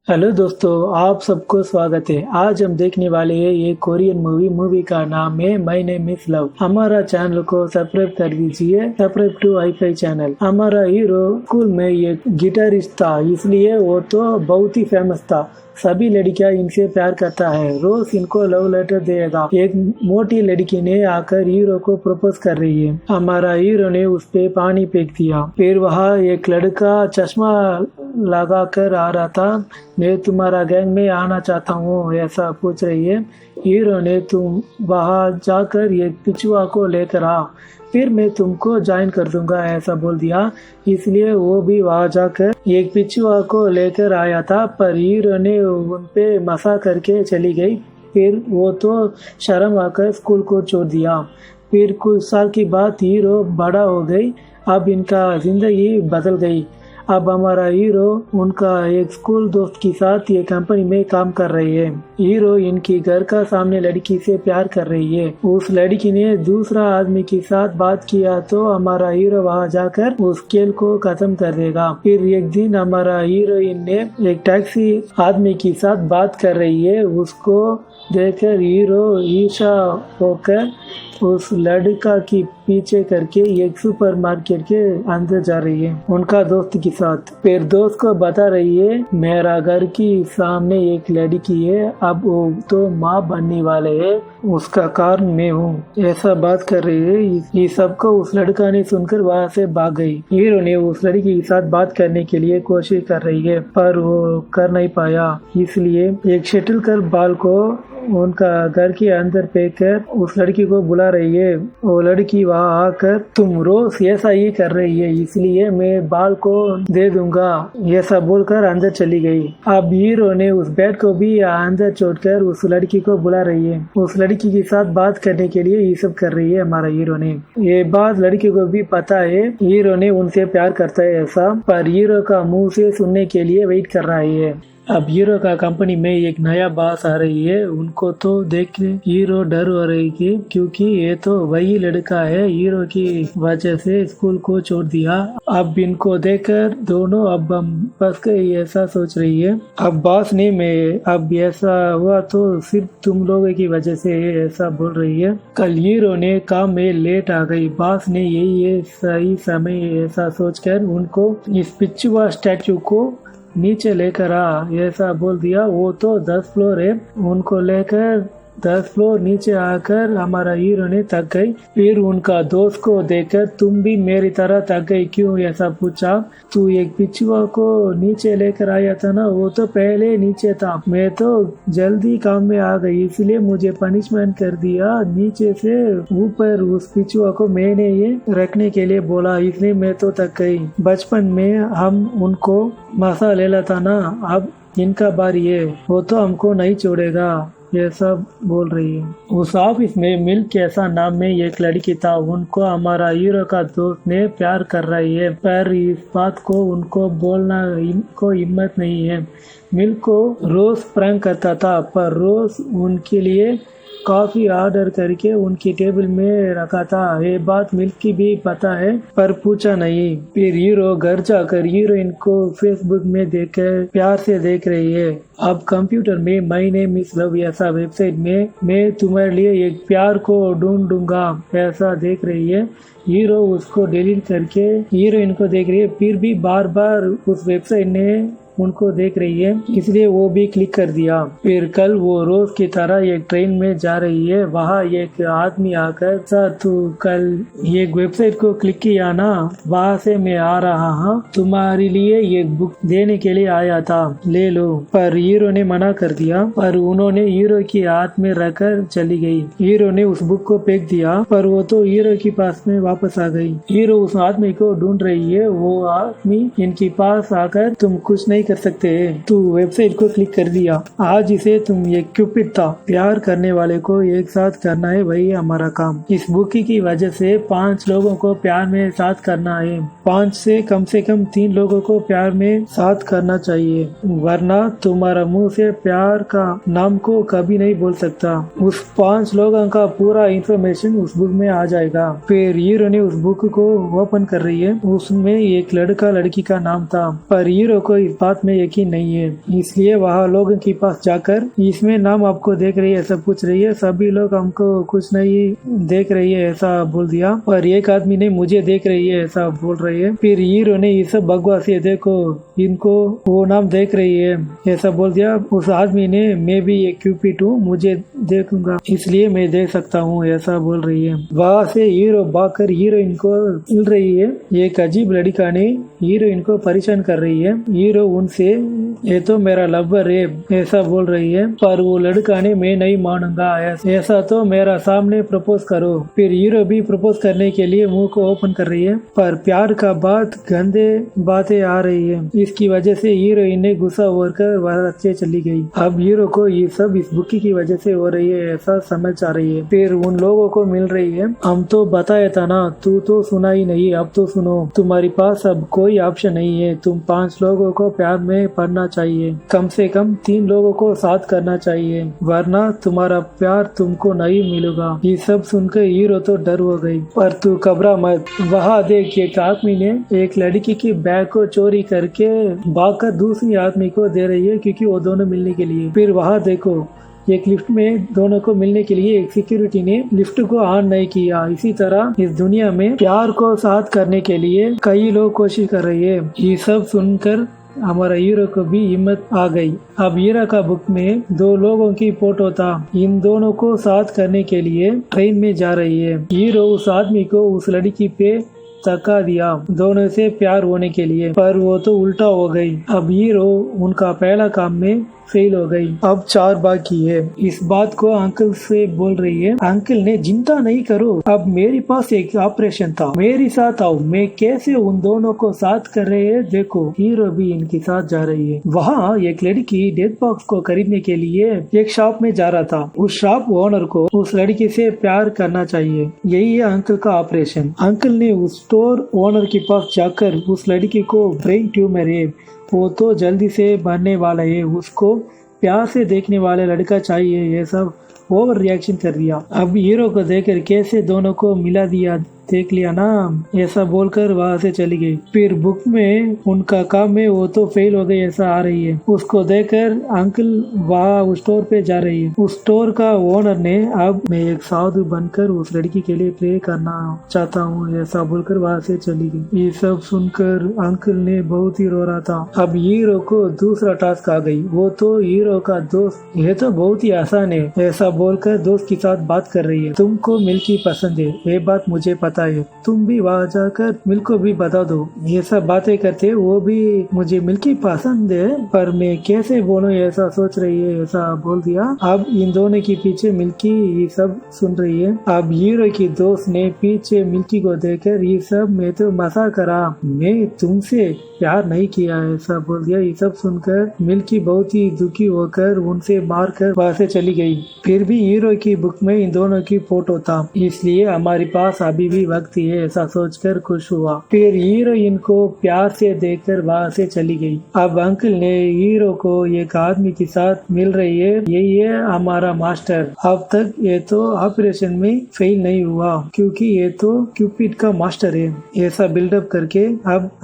Hello दोस्तों, आप सबको स्वागत है। आज हम देखने वाले हैं ये कोरियन मूवी का नाम है माय नेम इज लव। हमारा चैनल को सब्सक्राइब कर दीजिए। Subscribe to hi-fi channel. हमारा हीरो स्कूल में ये गिटारिस्ट था, इसलिए वो तो बहुत ही फेमस था। सभी लड़कियां इनसे प्यार करता है। रोज इनको लव लेटर देगा। एक मोटी लड़की ने आकर हीरो को प्रपोज कर रही है। हमारा हीरो ने उस पे पानी फेंक दिया। फिर वहाँ एक लड़का चश्मा लगा कर आ रहा था। मैं तुम्हारा गैंग में आना चाहता हूँ, ऐसा पूछ रही है। हीरो ने तुम वहाँ जाकर एक पिछुआ को लेकर आ, फिर मैं तुमको ज्वाइन कर दूंगा, ऐसा बोल दिया। इसलिए वो भी वहाँ जाकर एक पिछुआ को लेकर आया था, पर हीरो ने उन पे मसा करके चली गई। फिर वो तो शर्म आकर स्कूल को छोड़ दिया। फिर कुछ साल के बाद हीरो बड़ा हो गई। अब इनका जिंदगी बदल गई। अब हमारा हीरो उनका एक स्कूल दोस्त के साथ ये कंपनी में काम कर रही है। हीरो इनकी घर का सामने लड़की से प्यार कर रही है। उस लड़की ने दूसरा आदमी के साथ बात किया तो हमारा हीरो वहां जाकर उस खेल को खत्म कर देगा। फिर एक दिन हमारा हीरोइन ने एक टैक्सी आदमी के साथ बात कर रही है। उसको देखकर हीरो ईर्ष्या होकर उस लड़का की पीछे करके एक सुपरमार्केट के अंदर जा रही है उनका दोस्त के साथ। फिर दोस्त को बता रही है मेरा घर की सामने एक लड़की है, अब वो तो माँ बनने वाले है, उसका कारण मैं हूँ, ऐसा बात कर रही है। ये सबको उस लड़का ने सुनकर वहाँ से भाग गई। हीरो ने उस लड़की के साथ बात करने के लिए कोशिश कर रही है, पर वो कर नहीं पाया। इसलिए एक शटल कर बाल को उनका घर के अंदर फेंक कर उस लड़की को बुला रही है। वो लड़की वहाँ आकर तुम रोज ऐसा ही कर रही है, इसलिए मैं बाल को दे दूंगा, ऐसा बोलकर अंदर चली गई। अब हीरो ने उस बेड को भी अंदर छोड़कर उस लड़की को बुला रही है। उस लड़की के साथ बात करने के लिए ये सब कर रही है हमारा हीरो ने। ये बात लड़की को भी पता है, हीरो ने उनसे प्यार करता है ऐसा, पर हीरो का मुंह से सुनने के लिए वेट कर रहा है। अब हीरो का कंपनी में एक नया बॉस आ रही है। उनको तो देख हीरो डर हो रही है, क्योंकि ये तो वही लड़का है हीरो की वजह से स्कूल को छोड़ दिया। अब इनको देखकर दोनों अब हम बस गए, ऐसा सोच रही है। अब बॉस ने मैं अब ऐसा हुआ तो सिर्फ तुम लोगों की वजह से है, ऐसा बोल रही है। कल हीरो ने काम में लेट आ गई। बॉस ने यही सही समय ऐसा सोचकर उनको इस पिछुआ स्टैचू को नीचे लेकर आ, ऐसा बोल दिया। वो तो 10 फ्लोर है, उनको लेकर 10 फ्लोर नीचे आकर हमारा हीरो ने थक गई। फिर उनका दोस्त को देखकर तुम भी मेरी तरह थक गई क्यों, ऐसा पूछा। तू एक पिछुआ को नीचे लेकर आया था ना, वो तो पहले नीचे था, मैं तो जल्दी काम में आ गई, इसलिए मुझे पनिशमेंट कर दिया। नीचे से ऊपर उस पिछुआ को मैंने ये रखने के लिए बोला, इसलिए मैं तो थक गई। बचपन में हम उनको मसा ले लेता ना, अब इनका बारी है, वो तो हमको नहीं छोड़ेगा, ये सब बोल रही है। उस ऑफिस में मिल्क ऐसा नाम में एक लड़की था। उनको हमारा हीरो का दोस्त ने प्यार कर रही है, पर इस बात को उनको बोलना इनको हिम्मत नहीं है। मिल्क को रोज प्रैंक करता था, पर रोज उनके लिए कॉफी ऑर्डर करके उनकी टेबल में रखा था। ये बात मिल्क की भी पता है, पर पूछा नहीं। फिर हीरो घर जाकर हीरोइन को फेसबुक में देखकर प्यार से देख रही है। अब कंप्यूटर में माय नेम इज लव ऐसा वेबसाइट में मैं तुम्हारे लिए एक प्यार को ढूंढूंगा, ऐसा देख रही है। हीरो उसको डिलीट करके हीरोइन को देख रही है, फिर भी बार बार उस वेबसाइट ने उनको देख रही है, इसलिए वो भी क्लिक कर दिया। फिर कल वो रोज की तरह एक ट्रेन में जा रही है। वहाँ एक आदमी आकर सर तू कल ये वेबसाइट को क्लिक किया ना, वहाँ से मैं आ रहा हूँ, तुम्हारे लिए एक बुक देने के लिए आया था, ले लो। पर हीरो ने मना कर दिया, पर उन्होंने हीरो की हाथ में रखकर चली गई। हीरो ने उस बुक को फेंक दिया, पर वो तो हीरो के पास में वापस आ गई। हीरो उस आदमी को ढूंढ रही है। वो आदमी इनके पास आकर तुम कुछ नहीं कर सकते, तू वेबसाइट को क्लिक कर दिया, आज इसे तुम एक क्यूपिड था, प्यार करने वाले को एक साथ करना है, वही हमारा काम। इस बुक की वजह से 5 लोगों को प्यार में साथ करना है, 5 से कम 3 लोगों को प्यार में साथ करना चाहिए, वरना तुम्हारा मुंह से प्यार का नाम को कभी नहीं बोल सकता। उस 5 लोगों का पूरा इंफॉर्मेशन उस बुक में आ जाएगा। फिर हीरो ने उस बुक को ओपन कर रही है। उसमें एक लड़का लड़की का नाम था, पर हीरो को इस बात बात में यकीन नहीं है, इसलिए वहाँ लोगों के पास जाकर इसमें नाम आपको देख रही है, सब पूछ रही है, सभी लोग हमको कुछ नहीं देख रही है ऐसा बोल दिया, और एक आदमी ने मुझे देख रही है ऐसा बोल रही है। फिर हीरो ने ये सब बकवास है, देखो इनको वो नाम देख रही है ऐसा बोल दिया। उस आदमी ने मैं भी एक क्यूपिड हूँ, मुझे देखूंगा इसलिए मैं देख सकता हूँ ऐसा बोल रही है। वहाँ से हीरो भागकर हीरोइन को मिल रही है। एक अजीब लड़का ने हीरोइन को परेशान कर रही है। हीरो उनसे ये तो मेरा लवर है ऐसा बोल रही है, पर वो लड़का ने मैं नहीं मानूंगा, ऐसा तो मेरा सामने प्रपोज करो। फिर हीरो भी प्रपोज करने के लिए मुंह को ओपन कर रही है, पर प्यार का बात गंदे बातें आ रही है। इसकी वजह से हीरोइन ने गुस्सा होकर वहाँ से चली गई। अब हीरो को ये सब इस बुकी की वजह से हो रही है ऐसा समझ आ रही है। फिर उन लोगों को मिल रही है, हम तो बताया था ना, तू तो सुना ही नहीं, अब तो सुनो, तुम्हारे पास अब कोई ऑप्शन नहीं है, तुम 5 लोगों को प्यार में पड़ना चाहिए, कम से कम 3 लोगों को साथ करना चाहिए, वरना तुम्हारा प्यार तुमको नहीं मिलेगा। ये सब सुनकर हीरो तो डर हो गई। पर तू घबरा मत, वहाँ देख एक आदमी ने एक लड़की की बैग को चोरी करके भागकर दूसरी आदमी को दे रही है, क्योंकि वो दोनों मिलने के लिए। फिर वहाँ देखो एक लिफ्ट में दोनों को मिलने के लिए एक सिक्योरिटी ने लिफ्ट को ऑन नहीं किया। इसी तरह इस दुनिया में प्यार को साथ करने के लिए कई लोग कोशिश कर रहे हैं। ये सब सुनकर हमारा हीरो को भी हिम्मत आ गई। अब हीरा का बुक में 2 लोगों की फोटो था, इन दोनों को साथ करने के लिए ट्रेन में जा रही है। हीरो उस आदमी को उस लड़की पे धक्का दिया दोनों से प्यार होने के लिए, पर वो तो उल्टा हो गई। अब हीरो उनका पहला काम में फेल हो गई। अब 4 बाकी है। इस बात को अंकल से बोल रही है। अंकल ने चिंता नहीं करो, अब मेरे पास एक ऑपरेशन था, मेरे साथ आओ, मैं कैसे उन दोनों को साथ कर रहे हैं देखो। हीरो भी इनके साथ जा रही है। वहाँ एक लड़की डेथ बॉक्स को खरीदने के लिए एक शॉप में जा रहा था। उस शॉप ओनर को उस लड़की से प्यार करना चाहिए, यही है अंकल का ऑपरेशन। अंकल ने उस स्टोर ओनर के पास जाकर उस लड़की को ब्रेन ट्यूमर है, वो तो जल्दी से बनने वाला है, उसको प्यार से देखने वाला लड़का चाहिए, ये सब ओवर रिएक्शन कर दिया। अब हीरो को देखकर कैसे दोनों को मिला दिया, देख लिया ना, ऐसा बोलकर वहाँ से चली गई। फिर बुक में उनका काम में वो तो फेल हो गई ऐसा आ रही है। उसको देखकर अंकल वहाँ उस स्टोर पे जा रही है। उस स्टोर का ओनर ने अब मैं एक साधु बनकर उस लड़की के लिए प्रे करना चाहता हूँ ऐसा बोलकर वहाँ से चली गई। ये सब सुनकर अंकल ने बहुत ही रो रहा था। अब हीरो को दूसरा टास्क आ गई। वो तो हीरो का दोस्त, ये तो बहुत ही आसान है ऐसा बोलकर दोस्त के साथ बात कर रही है। तुमको मिल्की पसंद है, ये बात मुझे पता है, तुम भी वहाँ जाकर मिल्क को भी बता दो। ये सब बातें करते वो भी मुझे मिल्की पसंद है, पर मैं कैसे बोलूं ऐसा सोच रही है ऐसा बोल दिया। अब इन दोनों के पीछे मिल्की ये सब सुन रही है। अब हीरो की दोस्त ने पीछे मिल्की को देखकर ये सब मैं तो मजाक करा, मैं तुमसे प्यार नहीं किया ऐसा बोल दिया। ये सब सुनकर मिल्की बहुत ही दुखी होकर उनसे मारकर वहाँ से चली गई। फिर भी हीरो की बुक में इन दोनों की फोटो था, इसलिए हमारे पास अभी भी वक्त है ऐसा सोचकर खुश हुआ। फिर हीरोइन को प्यार से देखकर वहाँ से चली गई। अब अंकल ने हीरो को एक आदमी के साथ मिल रही है, यही है हमारा मास्टर। अब तक ये तो ऑपरेशन में फेल नहीं हुआ, क्योंकि ये तो क्यूपिड का मास्टर है ऐसा बिल्डअप करके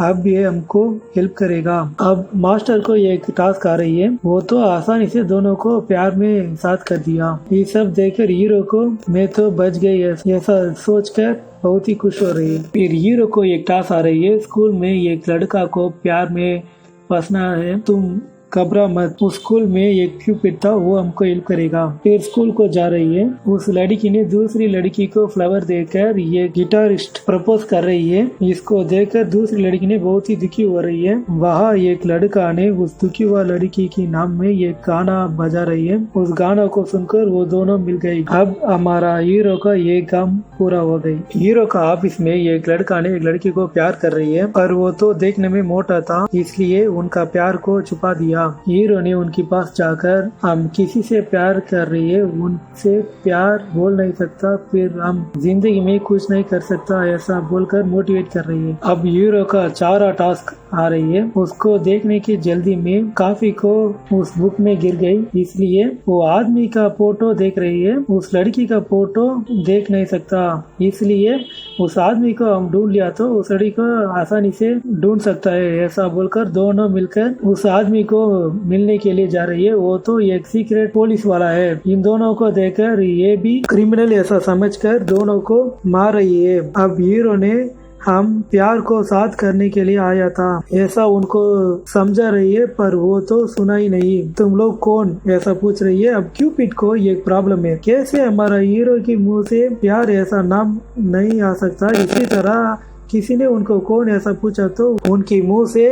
अब ये हमको हेल्प करेगा। अब मास्टर को एक टास्क आ रही है, वो तो आसानी से दोनों को प्यार में साथ कर दिया। ये सब देखकर हीरो को मैं तो बच गई ऐसा सोचकर बहुत ही खुश हो रही है। फिर हीरो को एक टास्क आ रही है, स्कूल में एक लड़का को प्यार में फंसना है, तुम घबरा मत, उस स्कूल में एक क्यूपिड था, वो हमको हेल्प करेगा। फिर स्कूल को जा रही है। उस लड़की ने दूसरी लड़की को फ्लावर देकर ये गिटारिस्ट प्रपोज कर रही है। इसको देखकर दूसरी लड़की ने बहुत ही दुखी हो रही है। वहाँ एक लड़का ने उस दुखी हुआ लड़की के नाम में ये गाना बजा रही है। उस गाना को सुनकर वो दोनों मिल गई। अब हमारा हीरो का ये काम पूरा हो गई। हीरो का ऑफिस में एक लड़का ने एक लड़की को प्यार कर रही है, पर वो तो देखने में मोटा था, इसलिए उनका प्यार को छुपा दिया। दिया। हीरो ने उनके पास जाकर हम किसी से प्यार कर रही है, उनसे प्यार बोल नहीं सकता, फिर हम जिंदगी में कुछ नहीं कर सकता, ऐसा बोलकर मोटिवेट कर रही है। अब हीरो का 4 टास्क आ रही है, उसको देखने की जल्दी में काफी को उस बुक में गिर गई, इसलिए वो आदमी का फोटो देख रही है, उस लड़की का फोटो देख नहीं सकता, इसलिए उस आदमी को हम ढूंढ लिया तो उस लड़की को आसानी से ढूंढ सकता है, ऐसा बोलकर दोनों मिलकर उस आदमी को मिलने के लिए जा रही है। वो तो एक सीक्रेट पुलिस वाला है। इन दोनों को देखकर ये भी क्रिमिनल ऐसा समझकर दोनों को मार रही है। अब हीरो ने हम प्यार को साथ करने के लिए आया था ऐसा उनको समझा रही है, पर वो तो सुना ही नहीं। तुम लोग कौन, ऐसा पूछ रही है। अब क्यूपिड को ये प्रॉब्लम है, कैसे हमारा हीरो के मुंह से प्यार ऐसा नाम नहीं आ सकता। इसी तरह किसी ने उनको कौन ऐसा पूछा तो उनके मुंह से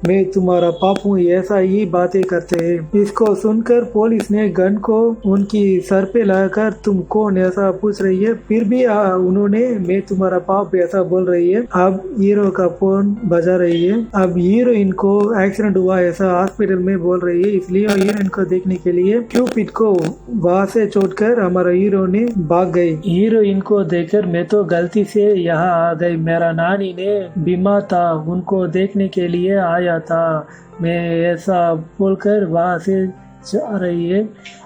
मैं तुम्हारा पाप हूँ, ऐसा ही बातें करते हैं। इसको सुनकर पुलिस ने गन को उनकी सर पे लगाकर तुम कौन ऐसा पूछ रही है, फिर भी उन्होंने मैं तुम्हारा पाप ऐसा बोल रही है। अब हीरो का फोन बजा रही है। अब हीरोइन को एक्सीडेंट हुआ ऐसा हॉस्पिटल में बोल रही है, इसलिए हीरोइन को देखने के लिए क्यूपिड को वहाँ से छोड़कर हमारा हीरो ने भाग गई। हीरोइन को देखकर मैं तो गलती से यहाँ आ गई, मेरा नानी ने बीमार था, उनको देखने के लिए आया था, मैं ऐसा बोलकर वहाँ से जा रही है।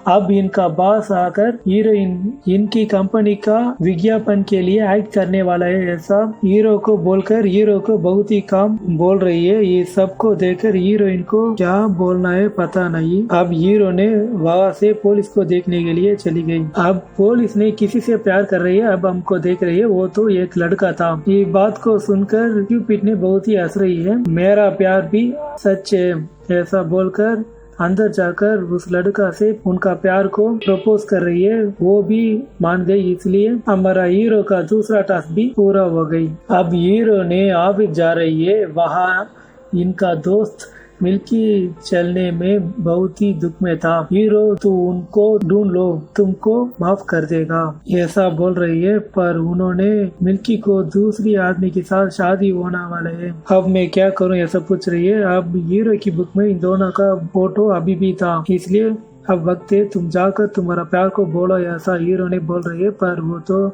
अब इनका बॉस आकर हीरोइन इनकी कंपनी का विज्ञापन के लिए एक्ट करने वाला है ऐसा हीरो को बोलकर हीरो को बहुत ही कम बोल रही है। ये सबको देखकर हीरोइन को क्या बोलना है पता नहीं। अब हीरो ने वहाँ से पुलिस को देखने के लिए चली गई। अब पुलिस ने किसी से प्यार कर रही है, अब हमको देख रही है, वो तो एक लड़का था। ये बात को सुनकर क्यूपिड ने बहुत ही हंस रही है, मेरा प्यार भी सच है ऐसा बोलकर अंदर जाकर उस लड़का से उनका प्यार को प्रपोज कर रही है। वो भी मान गई, इसलिए हमारा हीरो का दूसरा टास्क भी पूरा हो गई। अब हीरो ने ऑफिस जा रही है, वहाँ इनका दोस्त मिल्की चलने में बहुत ही दुख में था। हीरो तो उनको ढूंढ लो, तुमको माफ कर देगा ऐसा बोल रही है, पर उन्होंने मिल्की को दूसरी आदमी के साथ शादी होने वाले है, अब मैं क्या करूं ऐसा पूछ रही है। अब हीरो की बुक में इन दोनों का फोटो अभी भी था, इसलिए अब वक्त है तुम जाकर तुम्हारा प्यार को बोलो ऐसा हीरो ने बोल रही है, पर वो तो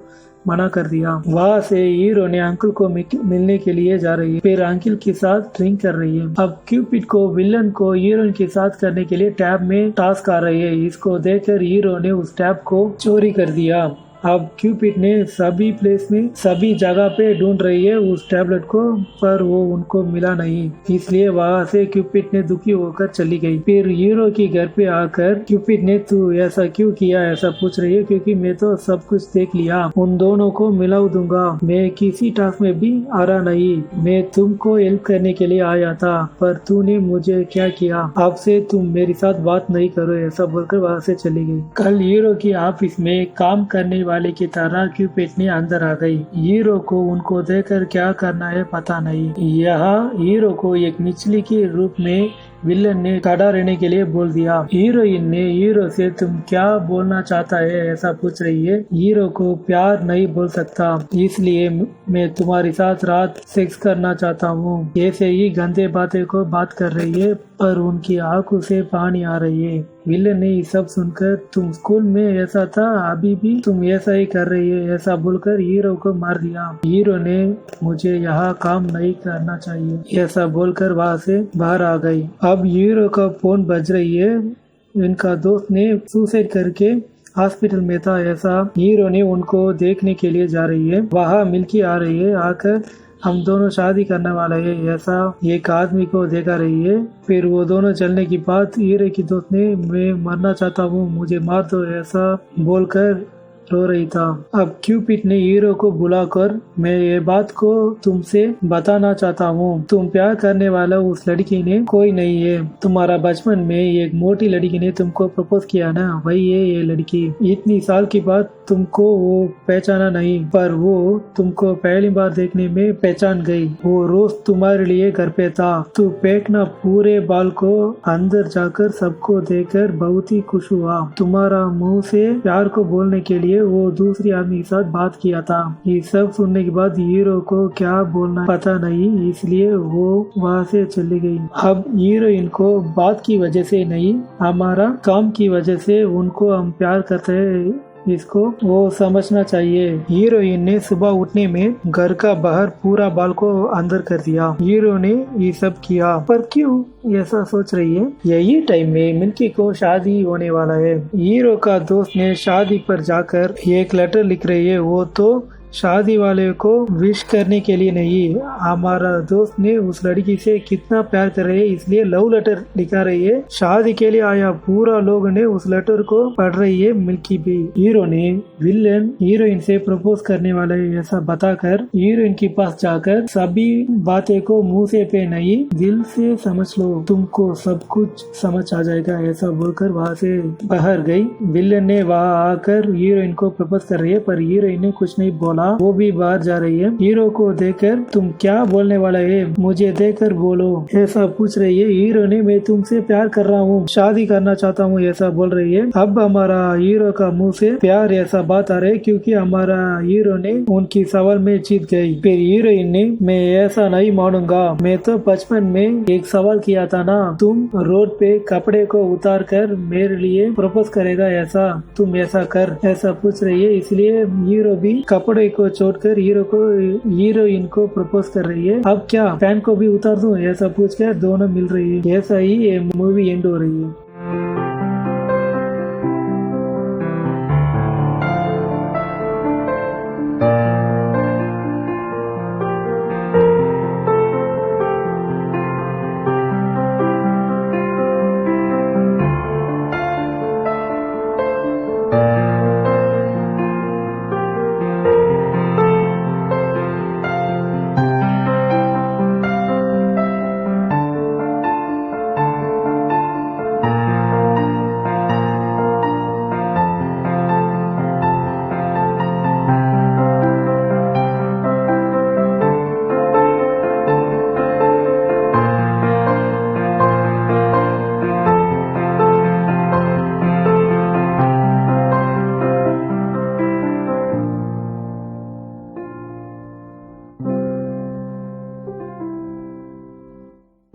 मना कर दिया। वहाँ से हीरो ने अंकल को मिलने के लिए जा रही है, फिर अंकल के साथ ड्रिंक कर रही है। अब क्यूपिड को विलन को हीरोइन के साथ करने के लिए टैब में टास्क आ रही है, इसको देखकर हीरो ने उस टैब को चोरी कर दिया। अब क्यूपिड ने सभी प्लेस में सभी जगह पे ढूंढ रही है उस टैबलेट को, पर वो उनको मिला नहीं, इसलिए वहाँ से क्यूपिड ने दुखी होकर चली गई। फिर हीरो के घर पे आकर क्यूपिड ने तू ऐसा क्यों किया ऐसा पूछ रही है, क्योंकि मैं तो सब कुछ देख लिया, उन दोनों को मिला दूंगा, मैं किसी टास्क में भी आ रहा नहीं, मैं तुमको हेल्प करने के लिए आया था, पर तूने मुझे क्या किया, अब से तुम मेरे साथ बात नहीं करो ऐसा बोलकर वहाँ से चली गई। कल हीरो की ऑफिस में काम करने वाले की तरह क्यूपिड ने अंदर आ गई। हीरो को उनको देखकर क्या करना है पता नहीं। यहाँ हीरो को एक निचली के रूप में विलन ने खड़ा रहने के लिए बोल दिया। हीरोइन ने हीरो से तुम क्या बोलना चाहता है ऐसा पूछ रही है। हीरो को प्यार नहीं बोल सकता, इसलिए मैं तुम्हारे साथ रात सेक्स करना चाहता हूँ, ऐसे ही गंदे बातें को बात कर रही है, पर उनकी आंखों से पानी आ रही है। विलन ने ये सब सुनकर तुम स्कूल में ऐसा था, अभी भी तुम ऐसा ही कर रही है ऐसा बोलकर हीरो को मार दिया। हीरो ने मुझे यहाँ काम नहीं करना चाहिए ऐसा बोलकर वहाँ से बाहर आ गई। अब हीरो का फोन बज रही है, इनका दोस्त ने सुसाइड करके हॉस्पिटल में था ऐसा हीरो ने उनको देखने के लिए जा रही है। वहाँ मिल्की आ रही है, आकर हम दोनों शादी करने वाला है ऐसा एक आदमी को देखा रही है। फिर वो दोनों चलने की बात हीरो की दोस्त ने मैं मरना चाहता हूँ मुझे मार दो ऐसा बोलकर रो रही था। अब क्यूपिड ने हीरो को बुलाकर मैं ये बात को तुमसे बताना चाहता हूँ, तुम प्यार करने वाला उस लड़की ने कोई नहीं है, तुम्हारा बचपन में एक मोटी लड़की ने तुमको प्रपोज किया ना, वही है ये लड़की। इतनी साल के बाद तुमको वो पहचाना नहीं, पर वो तुमको पहली बार देखने में पहचान गई। वो रोज तुम्हारे लिए घर पे था, तू फेंकना पूरे बाल को अंदर जाकर सबको देखकर बहुत ही खुश हुआ। तुम्हारा मुंह से प्यार को बोलने के लिए वो दूसरी आदमी के साथ बात किया था। ये सब सुनने के बाद हीरो को क्या बोलना पता नहीं, इसलिए वो वहाँ से चली गई। अब हीरोइन को बात की वजह से नहीं, हमारा काम की वजह से उनको हम प्यार करते हैं, इसको वो समझना चाहिए। हीरोइन ने सुबह उठने में घर का बाहर पूरा बाल को अंदर कर दिया। हीरो ने ये सब किया, पर क्यों ऐसा सोच रही है। यही टाइम में मिल्की को शादी होने वाला है। हीरो का दोस्त ने शादी पर जाकर एक लेटर लिख रही है, वो तो शादी वाले को विश करने के लिए नहीं, हमारा दोस्त ने उस लड़की से कितना प्यार कर रहे हैं इसलिए लव लेटर लिखा रही है। शादी के लिए आया पूरा लोग ने उस लेटर को पढ़ रही है मिल्की भी। हीरो ने विलेन हीरोइन से प्रपोज करने वाला है ऐसा बताकर हीरोइन के पास जाकर सभी बातें को मुंह से पे नहीं दिल से समझ लो, तुमको सब कुछ समझ आ जाएगा ऐसा बोलकर वहाँ से बाहर गई। विलेन ने वहाँ आकर हीरोइन को प्रपोज कर रही है, पर हीरोइन ने कुछ नहीं बोला, वो भी बाहर जा रही है। हीरो को देखकर तुम क्या बोलने वाला है, मुझे देखकर बोलो ऐसा पूछ रही है। हीरो ने मैं तुमसे प्यार कर रहा हूँ, शादी करना चाहता हूँ ऐसा बोल रही है। अब हमारा हीरो का मुंह से प्यार ऐसा बात आ रहा है क्योंकि हमारा हीरो ने उनकी सवाल में जीत गई। फिर हीरोइन ने मैं ऐसा नहीं मानूंगा, मैं तो बचपन में एक सवाल किया था ना, तुम रोड पे कपड़े को उतार कर मेरे लिए प्रपोज करेगा ऐसा, तुम ऐसा कर ऐसा पूछ रही है। इसलिए हीरो भी कपड़े को छोड़कर हीरोइन को प्रपोज कर रही है। अब क्या पैंट को भी उतार दूं ऐसा पूछकर दोनों मिल रही है। ऐसा ही मूवी एंड हो रही है।